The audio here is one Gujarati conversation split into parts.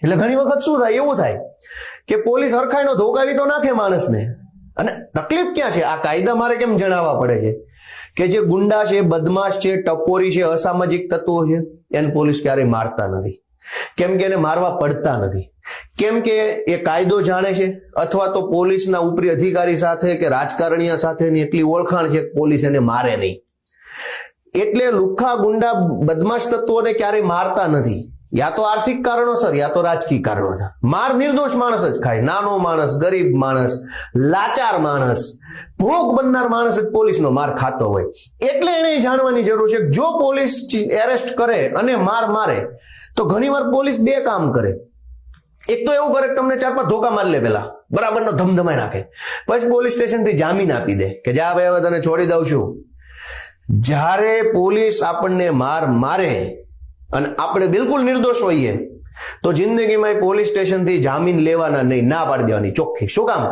એટલે ઘણી વખત શું થાય, એવું થાય કે પોલીસ હરખાઈનો ધોકાવી તો નાખે માણસને, અને તકલીફ ક્યાં છે? આ કાયદા મારે કેમ જણાવવા પડે છે કે જે ગુંડા છે, બદમાશ છે, ટપોરી છે, અસામાજિક તત્વો છે, એને પોલીસ ક્યારેય મારતા નથી. કેમ કે એને મારવા પડતા નથી. કેમ કે એ કાયદો જાણે છે, અથવા તો પોલીસના ઉપરી અધિકારી સાથે કે રાજકારણીય સાથેની એટલી ઓળખાણ છે કે પોલીસ એને મારે નહીં. એટલે લુખ્ખા ગુંડા બદમાશ તત્વોને ક્યારેય મારતા નથી. યા તો આર્થિક કારણોસર, યા તો રાજકીય કારણોસર. માર નિર્દોષ માણસ જ ખાય. નાનો માણસ, ગરીબ માણસ, લાચાર માણસ, ભોગ બનનાર માણસ જ પોલીસનો માર ખાતો હોય. એટલે એને જાણવાની જરૂર છે જો પોલીસ એરેસ્ટ કરે અને માર મારે તો ઘણીવાર પોલીસ બે કામ કરે. એક તો એવું કરે કે તમને 4-5 ધોકા મારી લે, પેલા બરાબરનો ધમધમાઈ નાખે, પછી પોલીસ સ્ટેશનથી જામીન આપી દે કે જા ભાઈ હવે તને છોડી દઉં છું. જ્યારે પોલીસ આપણને માર મારે અને આપણે બિલકુલ નિર્દોષ હોઈએ તો જિંદગીમાં પોલીસ સ્ટેશનથી જામીન લેવાના નહીં, ના પાડી દેવાની ચોખ્ખી. શું કામ?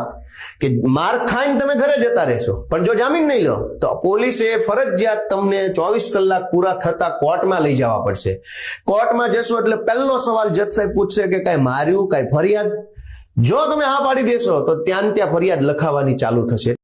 કે માર ખાઈને તમે ઘરે જતા રહેશો, પણ જો જામીન નહીં લો તો પોલીસે ફરજિયાત તમને 24 કલાક પૂરા થતા કોર્ટમાં લઈ જવા પડશે. કોર્ટમાં જશો એટલે પહેલો સવાલ જજ સાહેબ પૂછશે કે કાંઈ માર્યું, કાંઈ ફરિયાદ? જો તમે હા પાડી દેશો તો ત્યાં ફરિયાદ લખાવાની ચાલુ થશે.